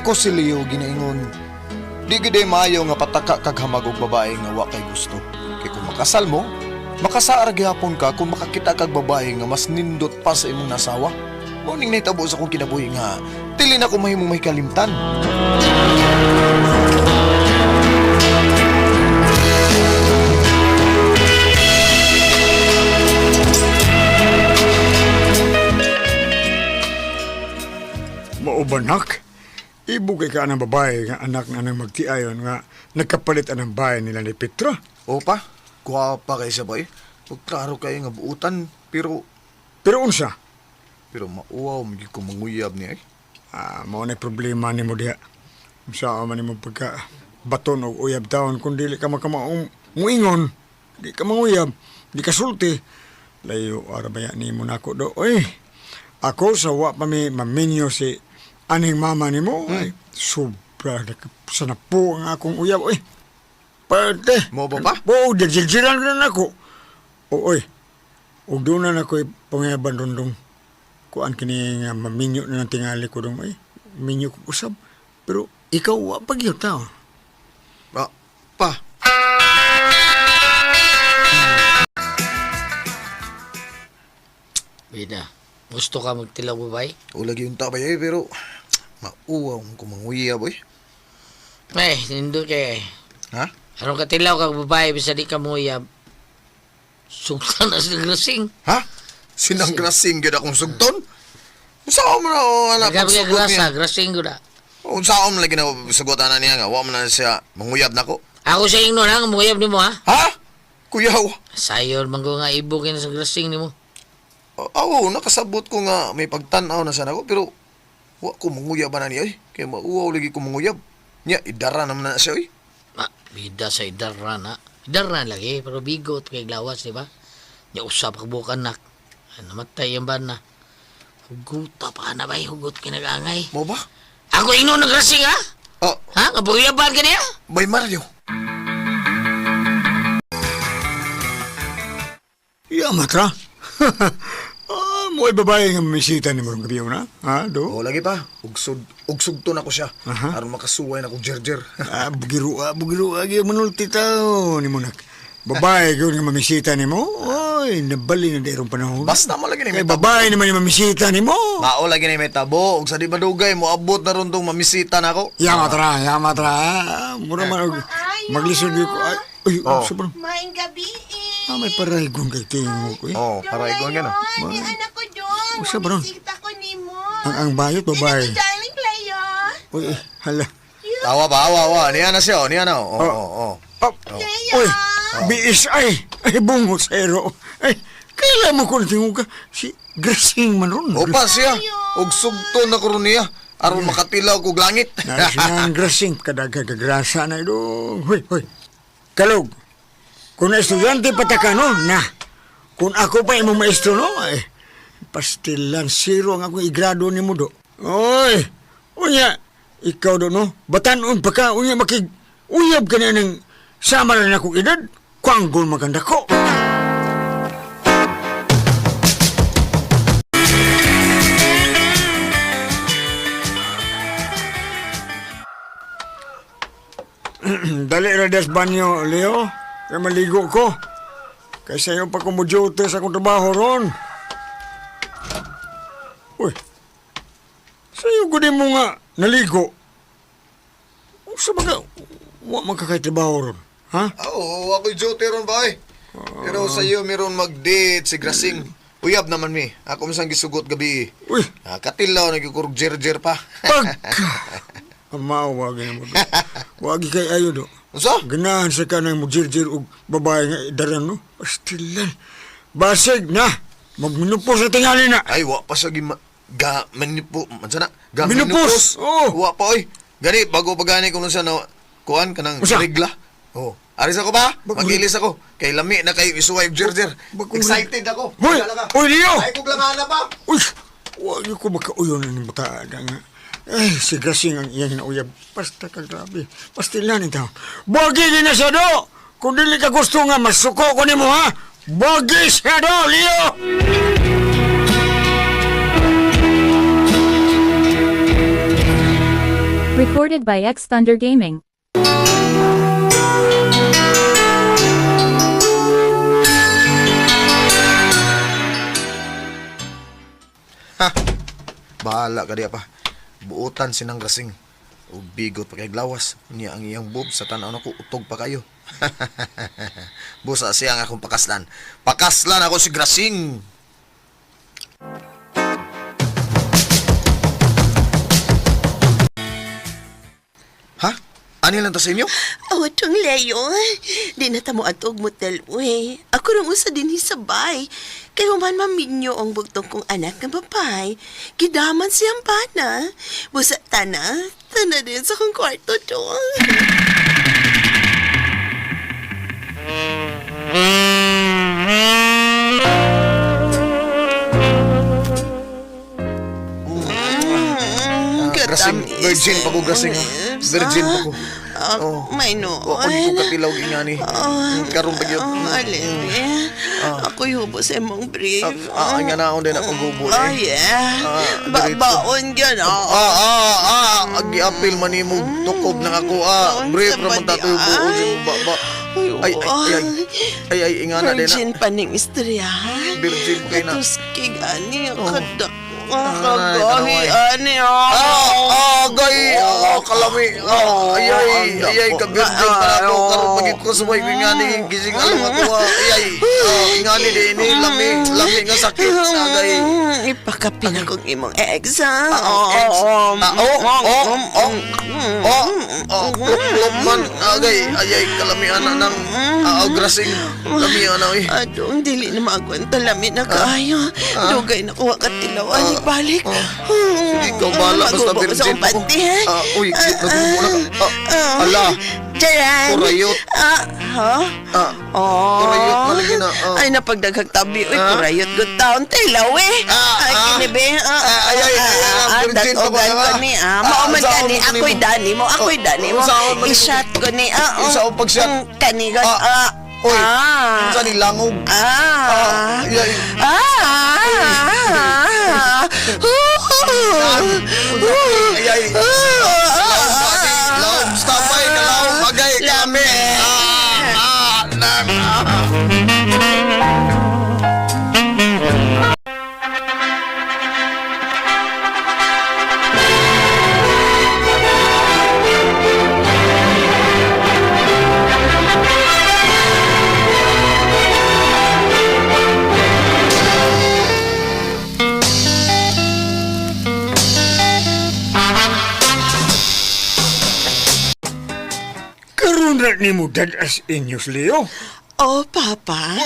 Ako si Leo ginaingon. Di gid maayo nga pataka kag hamag og babae nga wa kay gusto. Kay kung makasal mo, makasaar gyapon ka kung makakita kag babae nga mas nindot pa sa imong nasawa. Mao ning nahitabo sa akong kinabuhi nga dili na ko mahimong may kalimtan. Maubanak, ibugay ka ng babae nga anak na nang magtiayon nga nagkapalit ang bahay nila ni Petra. Opa, kuha pa kay sa boy. Ug klaro kay nga buutan pero Unsa? mauwaw magi ko manguyab ni ay. Mao na problema ni mo diha. Unsa man nimo pagka baton o uyab taon kung dili ka makamaong muingon, di ka manguyab, di ka sulti. Layo arabaya nimo nako do. Oy, ako sa wa pa mi maminyo si aning mama nimo. Ay, sobra na sana po ang akong uyab. Oy, parte. Mo ba pa? Oo, dagsilsilan na ako. Oy, ug doon na ako'y pangayaban rondong. Kuan kini nga maminyo na ng tingali ko dong. Ay, minyo ko usab. Pero ikaw, wa pag-iyo tao. Pa. Bida, gusto ka magtilaw babay? O lagi yung tabay ay pero mauwaw ko manguyab boy. Ay, nindo kay. Ha? Anong katilaw kag babae bisa di ka muyab? Sugtan na sa grasing. Ha? Sinang grasing gyud akong sugton? Unsaon man ako anak Nagabi ka pagsugot niya? grasa, grasing ko na. Unsaon man lagi na sugotan na niya nga wa man na siya manguyab nako. Ako sa ingno na, muyab ni mo ha? Ha? Kuyaw. Sayon, manggo nga ibugin sa grasing ni mo. Awo, nakasabot ko nga may pagtan-aw na sana ko pero wa ko manguyab na niya ay. Kaya mauwaw lagi ko manguyab. Nya idara naman na siya ay. Bida sa idaran ha. Idaran lagi, pero bigot kay glawas, di ba? Nya usap kag bukan nak. Ay, namatay yung ban na. Huguta pa na ba? Hugot kinagangay. Mo ba? Ako ingno ng grasing ha? Ah, Ha? Kabuyaban ka niya? Bay Mario. Matra. Mo'y babae nga mamisita ni Marong Gabiyaw na. Ha, do? O lagi pa. Ugsugton ako siya. Aha. Aron makasuway na ko jerjer. Bugiru, agi manulti tao ni mo nak. Babae ko nga mamisita ni mo. Oy, nabali na derong panahon. Basta mo lagi ni Eh, may tabo. babae naman yung mamisita ni mo. Mao lagi ni may tabo. Ug sa di madugay mo abot na ron tong mamisita na ako. Yamatra. Mura man og maglisod ko. Ay, Oh. sobrang. Maing gabi May paraygon kay tingo ko. Oh, para igon ka na. Yung anak ko dyan. Usa ba ron? Bisita ko ni mo. Ang bayot babae. Ito, darling Cleo. Uy, hala. Tawa ba? Awa. Niya na siya. Niya na. Oo. Uy, BSI. Ay, bungo zero. Ay, kailan mo ko natingog ka? Si Gracing man ron. Opa siya. Ug sugton na ko ron niya. Aron makatilaw kog langit. Nais nga ang Gracing. Kadagagrasa na ito. Hoy. Kalog. Kung estudyante pataka no, na. Kung ako pa imong maestro no, ay, pastilan zero ang akong igrado ni mo do. Oy, unya, ikaw do no, batanon pa ka, unya uyab ka na ng sama na akong edad, kwanggol maganda ko. Dali radas banyo, Leo. Kaya maligo ko. Kaysa yung pa kumudyote sa akong trabaho ron. Uy, sa'yo kunin mo nga naligo. Sa mga, wa magkakaitrabaho ron. Ha? Oo, ako'y jote ron ba eh. Pero sa iyo meron mag-date si Grasing. Uyab naman mi. Ako masang gisugot gabi. Uy, Katilaw nagkukurog jer pa. pagka. Amaw, wagi na mo do. Wagi kay ayo do. Unsa? Ganahan sa kanang mujirjir og babae nga idaran no. Pastilan. Basig na. Magminupos sa tingali na. Ay, wa pa sa manipo. Mansa na? Minupos! Oo. Wa pa oy. Gani bago pa gani kung sa na kuan kanang Usa? regla. Oh. Aris ako ba? Bagul- Magilis ako. Kay lami na kay isuway og jer. Bagul- Excited ako. Hoy! Wala ka. Hoy, Leo! Ay, kog langana ba? Uy! Wag ko makauyon ng batada nga. Eh, si Gracing ang iyang nauyab. Basta ka grabe. Pastilan ito. Bagi din na siya do! Kung dili ka gusto nga, masuko ko ni mo ha! Bagi siya do, Leo! Recorded by X Thunder Gaming. Bahala ka diya pa. Buutan sinang grasing. O bigot pa kay glawas. Niya ang iyang boob sa tanaw na ko. Utog pa kayo. Busa siya nga akong pakaslan. Pakaslan ako si grasing. Ha? Ano lang to sa inyo? Awatong Leo, di na tamo atog motel, we. Ako rin usa din hisabay. Kay human maminyo ang bugtong kong anak ng babae. Gidaman siyang pana. Busa tana din sa kong kwarto dong. Grasing, virgin pa ko grasing. Virgin pa ko. Oh. May no. Ako di ko katilaw ingani. Karon pa yun. Alin, ako yubo sa imong brief. Nga na akong din akong gubo Oh, eh. yeah. Diretso. Baon yan, Agi-apil man mo tukob na ako. Brief raman tatoy buo din ba. Ay, ingana din na. Virgin pa ning istoryahan. Virgin kay na. Tapos kigani, kada. Ay, Kagahi, ani, Gay, kalami. Ayay, ka-virgin pa ako. Karoon maging ko sa way ko ingani. Gising along ako. Ayay, ingani din ni. Lami nga sakit. Agay. Ipakapin akong imong ex, ha? Lopman. Agay, ayay, kalamihan na ng grasing. Kalamihan na, eh. Adong, dili na maagwanta lamin na kaayo. Dugay na kuha katilawan, ibalik. Sige, ikaw bahala. Basta virgin pa ako. ko. Uy, nagbubo na ka. Ala, Jaran. kurayot. Ha? Kurayot, malagi na. Ay, napagdaghag tabi. Uy, kurayot. Good town, tilaw eh. Ay, kinibe. virgin pa ko Datogan na. ko ni. Mauman ka ni. Saan mo Ako'y mo? dani mo. Ako'y dani mo. Saan mo I-shot ko ni. Isa o pag-shot? Kanigon. Uy, saan yung langog? Ayay. Ayay. Laong pagi. Laong stapay. Laong bagay. Kalami. Karoon na ni mo dadas inyos, Leo. Oh, Papa.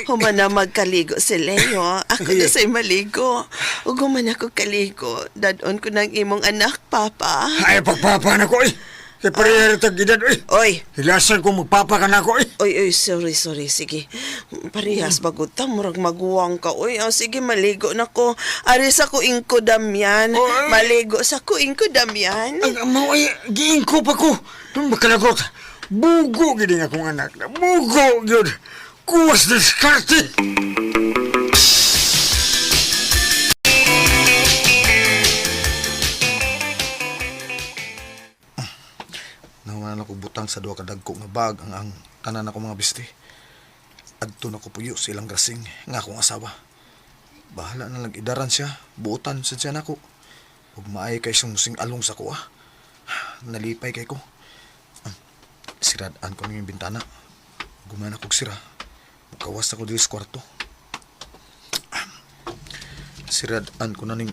Human na magkaligo si Leo. Ako na sa'y maligo. Ug human ako kaligo. Dadon ko ng imong anak, Papa. Ay, pagpapa na ko, eh. Kaya parehara tag edad, eh. Oy, Hilasan ko magpapa ka na ko, eh. oy, sorry. Sige. Parehas bagod ta. Murag maguwang ka. Oy, sige, maligo na ko. Aris ako ingko damyan. Oy. Maligo sa ko ingko damyan. Ang amaw ay giingko pa ko. Nung makalagot, bugo gini nga akong anak na. Bugo, yun. Kuwas diskarte. Nahuman ako butang sa duha ka dagko nga bag ang tanan ako mga bisti. Adto na ko puyo silang grasing nga akong asawa. Bahala na lang idaran siya, buutan sa siya nako. Ug maay kay sing along sa kuha. Nalipay kay ko. Siradaan ko ng bintana. Gumana kog sira. Mukawas ako dili sa kwarto. Siradaan ko na ning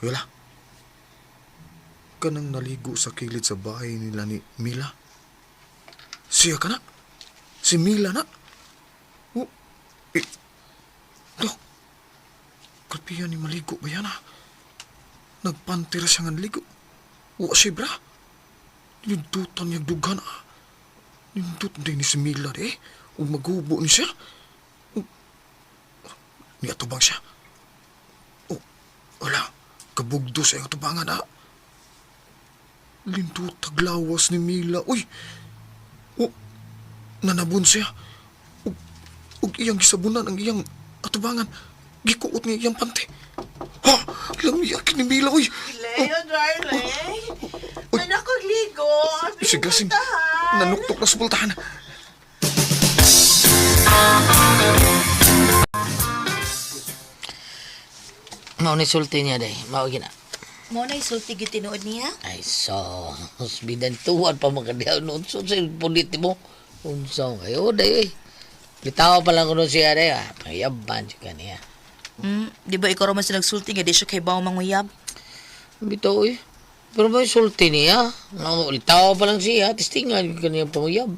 wala. Kanang naligo sa kilid sa bahay nila ni Mila. Siya ka na? Si Mila na? Dok, kalpihan ni maligo ba yan Nagpantira siya nga naligo. Wa siya bra. Nindutan niya dugan Nindutan din ni si Mila O maghubo ni siya. Ni atubang siya. Wala. Kabugdo sa iyong atubangan Lindot taglawas ni Mila. Uy! Nanabon siya. Ug iyang gisabunan ang iyang atubangan. Gikuot niya iyang pante. Lamiyak ni Mila, uy! Ayo, darling. Anak ko, ligo. Sige, sige. Nanuktok na sa pultahan. Mao ni sulti niya day. Mao gina. Mo na isulti gyud tinuod niya. Ay so, bidan tuwan pa magkadiyaw noon so sa pulit mo. Unsa kayo day. Bitaw pa lang kuno siya day. Payaban siya kaniya. Di ba ikaw raman sa nagsulti nga di siya kay bawo manguyab? Bitaw eh. Pero may sulti niya. Litaw pa lang siya. Tistingan kaniya panguyab.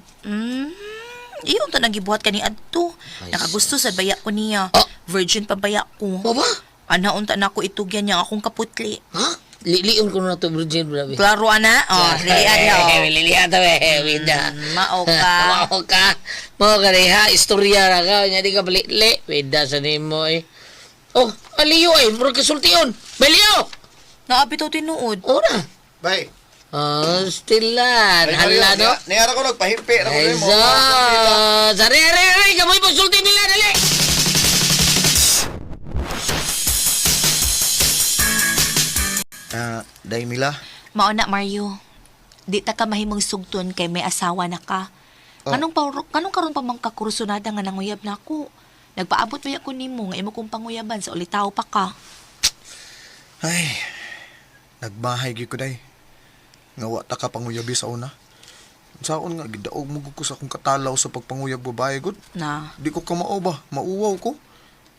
Iyon ta nagibuhat kani adto. Ay, Nakagusto sa baya ko niya. Ah. Virgin pa baya ko. O ba? Anaon ta nako itugyan niya akong kaputli. Ha? Liliun ko na to virgin brabe. Klaro ana? Oh, lilian na. Lilian to eh. Wida. Mao ka. Mao ka. Mao ka rin ha. Istorya na ka. Nya di ka balili. Wida sa nimo eh. Oh, aliyo eh. Murag kasulti yun. Baliyo! Naabi to tinuod. Ora. Bay. Stilan. Hala no? Niyara ko nagpahimpi. Ay so. Sari. Kamoy po sulti nila. Dali. Day Mila. Mao na Mario. Di ta ka mahimong sugton kay may asawa na ka. Kanong karon pa mang kakursunada nga nanguyab na ako. Nagpaabot ba ko nimo nga imo kong panguyaban sa ulitaw pa ka. Ay, nagmahay gyud ko day. Nga wa ta ka panguyabi sa una. Saon nga gidaog mo gud ko sa akong katalaw sa pagpanguyab babae gud. Na, Di ko ka mao ba, mauwaw ko.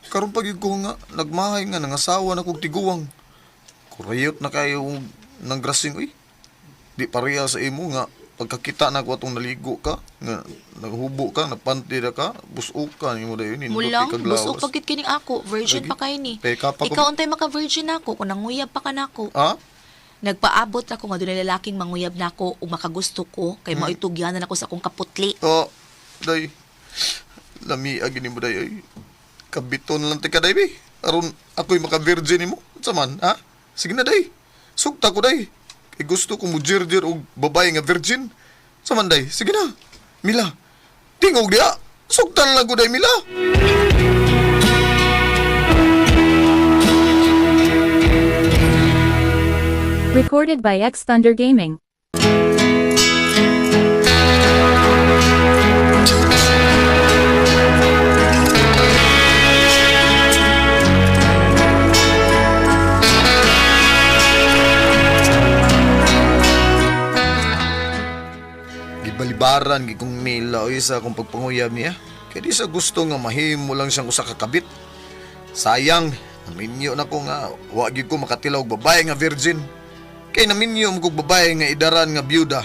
Karon pa gyud ko nga nagmahay nga nangasawa na kog tiguwang. Kurayot na kayo ng grasing uy. Di pareha sa imo nga pagkakita na ko atong naligo ka, nga naghubo ka, napanti na ka, busok ka nimo dayon nindot mulang, kay kaglawas. busog pagkit kining ako. Virgin Lagi. pa kay ni. Peka pa ko- Ikaw untay maka-virgin ako kung nanguyab pa ka nako. Ha? Nagpaabot ako nga dunay lalaking manguyab nako ug makagusto ko kay mao itugyanan ako sa akong kaputli. Oh, day. Lami agi nimo day ay. Kabiton lang tika day bi. Aron ako'y maka-virgin nimo. Unsa man, ha? Sige na day. Sugta ko day. Kay gusto ko mo jirjir og babae nga virgin. Sa man day. Sige na. Mila. Tingog dia. Sugtan lang ko day Mila. Recorded by X Thunder Gaming. Gibalibaran gi kong Mila o isa akong pagpanguyab niya. Kaya di sa gusto nga mahimo lang siyang usa ka kabit. Sayang, naminyo na ko nga wa gyud ko makatilaw og babae nga virgin. Kay naminyo mo kog babae nga idaran nga byuda.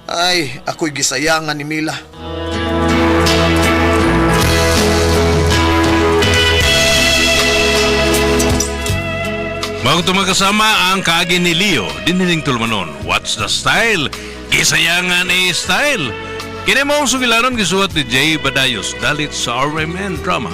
Ay, ako'y gisayangan ni Mila. Bago ito magkasama ang kaagi ni Leo, diniling tulmanon. What's the style? Gisayangan style. Kini mo ang sugilanon gisuot ni Jay Badayos, dalit sa RMN Drama.